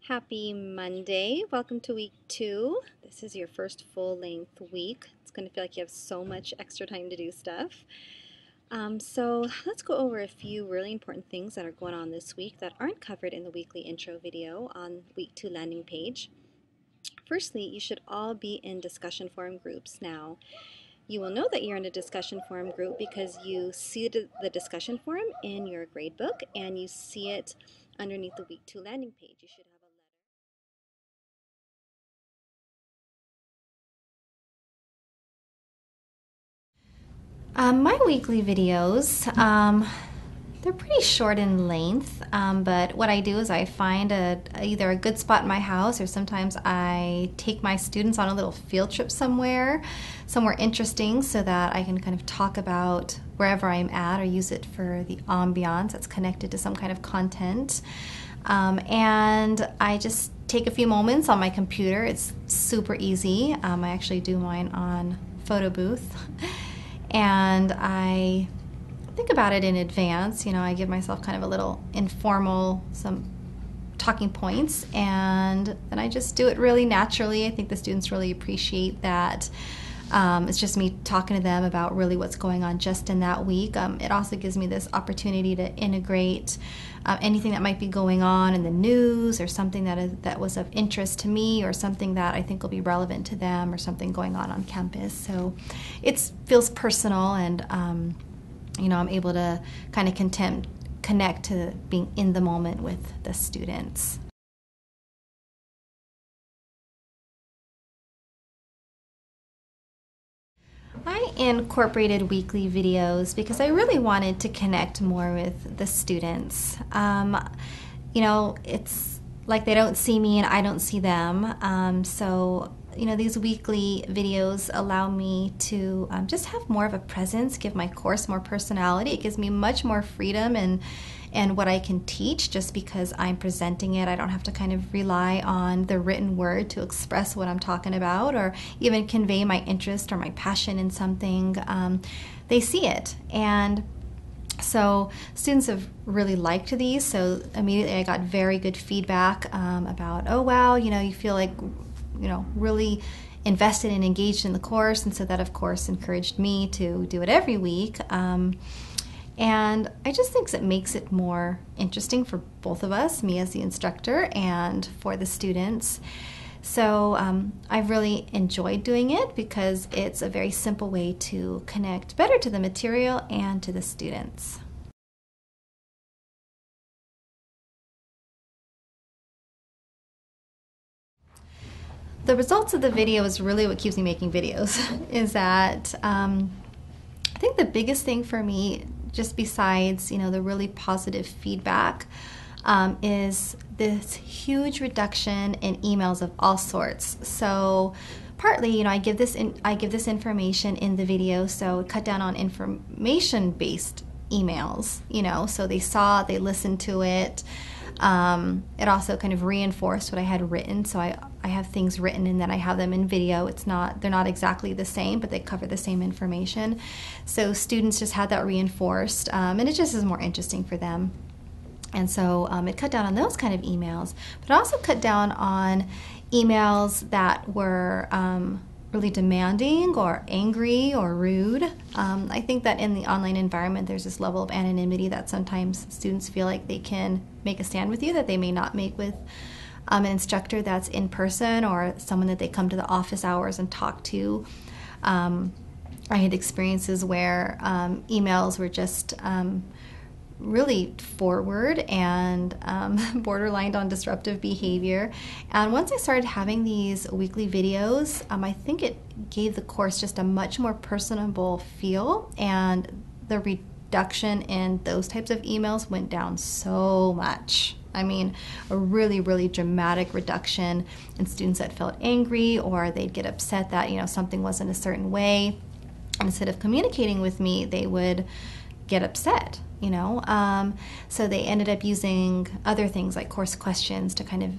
Happy Monday. Welcome to week 2. This is your first full-length week. It's going to feel like you have so much extra time to do stuff. So let's go over a few really important things that are going on this week that aren't covered in the weekly intro video on week 2 landing page. Firstly, you should all be in discussion forum groups now. You will know that you're in a discussion forum group because you see the discussion forum in your gradebook and you see it underneath the week 2 landing page. You should have my weekly videos, they're pretty short in length, but what I do is I find either a good spot in my house, or sometimes I take my students on a little field trip somewhere interesting, so that I can kind of talk about wherever I'm at or use it for the ambiance that's connected to some kind of content. And I just take a few moments on my computer. It's super easy. I actually do mine on Photo Booth. And I think about it in advance. I give myself kind of a little informal, some talking points, and then I just do it really naturally. I think the students really appreciate that. It's just me talking to them about really what's going on just in that week. It also gives me this opportunity to integrate anything that might be going on in the news, or something that was of interest to me, or something that I think will be relevant to them, or something going on campus. So it feels personal, and I'm able to kind of connect to being in the moment with the students. I incorporated weekly videos because I really wanted to connect more with the students. It's like they don't see me and I don't see them. So these weekly videos allow me to just have more of a presence, give my course more personality. It gives me much more freedom and what I can teach, just because I'm presenting it. I don't have to kind of rely on the written word to express what I'm talking about, or even convey my interest or my passion in something. They see it. And so students have really liked these. So immediately I got very good feedback about, oh wow, you feel like, really invested and engaged in the course. And so that, of course, encouraged me to do it every week. And I just think it makes it more interesting for both of us, me as the instructor and for the students. So I've really enjoyed doing it because it's a very simple way to connect better to the material and to the students. The results of the video is really what keeps me making videos, is that I think the biggest thing for me, just besides the really positive feedback, is this huge reduction in emails of all sorts. So partly, I give this information in the video, so cut down on information-based emails. So they listened to it. It also kind of reinforced what I had written. So I have things written and then I have them in video. They're not exactly the same, but they cover the same information. So students just had that reinforced, and it just is more interesting for them. And so it cut down on those kind of emails, but also cut down on emails that were really demanding or angry or rude. I think that in the online environment there's this level of anonymity that sometimes students feel like they can make a stand with you that they may not make with an instructor that's in person, or someone that they come to the office hours and talk to. I had experiences where emails were just really forward and borderline on disruptive behavior. And once I started having these weekly videos, I think it gave the course just a much more personable feel, and the reduction in those types of emails went down so much. I mean, a really, really dramatic reduction in students that felt angry, or they'd get upset that something wasn't a certain way. And instead of communicating with me, they would get upset. So they ended up using other things like course questions to kind of,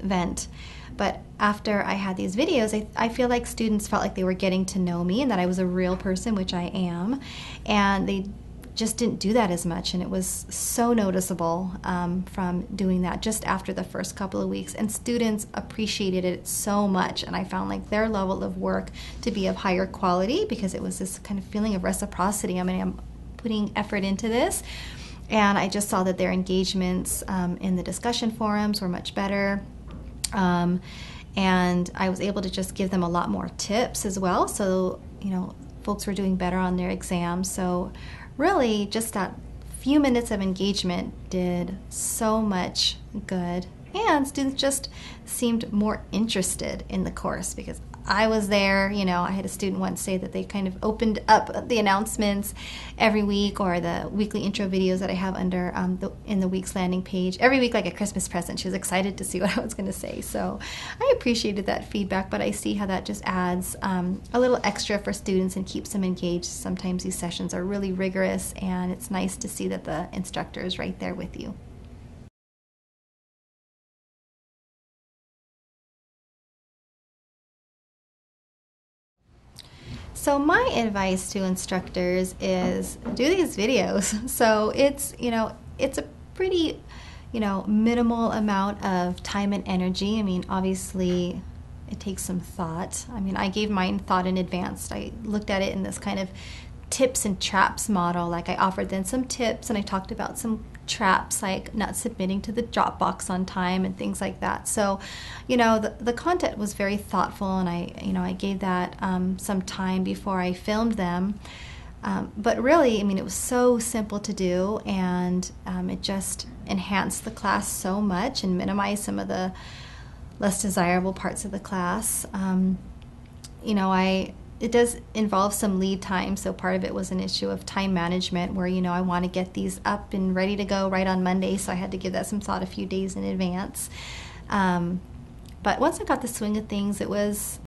vent. But after I had these videos, I feel like students felt like they were getting to know me and that I was a real person, which I am. And they just didn't do that as much, and it was so noticeable from doing that just after the first couple of weeks, and students appreciated it so much, and I found like their level of work to be of higher quality because it was this kind of feeling of reciprocity. I mean, I'm putting effort into this, and I just saw that their engagements in the discussion forums were much better. And I was able to just give them a lot more tips as well. So, folks were doing better on their exams. So really just that few minutes of engagement did so much good. And students just seemed more interested in the course because I was there. I had a student once say that they kind of opened up the announcements every week, or the weekly intro videos that I have under in the week's landing page every week, like a Christmas present. She was excited to see what I was going to say. So I appreciated that feedback, but I see how that just adds a little extra for students and keeps them engaged. Sometimes these sessions are really rigorous, and it's nice to see that the instructor is right there with you. So my advice to instructors is do these videos. So it's a pretty, minimal amount of time and energy. I mean, obviously it takes some thought. I mean, I gave mine thought in advance. I looked at it in this kind of tips and traps model. Like I offered them some tips, and I talked about some traps like not submitting to the Dropbox on time and things like that. So, the content was very thoughtful, and I gave that some time before I filmed them. But really, I mean, it was so simple to do, and it just enhanced the class so much and minimized some of the less desirable parts of the class. It does involve some lead time, so part of it was an issue of time management where, I want to get these up and ready to go right on Monday, so I had to give that some thought a few days in advance. But once I got the swing of things, it was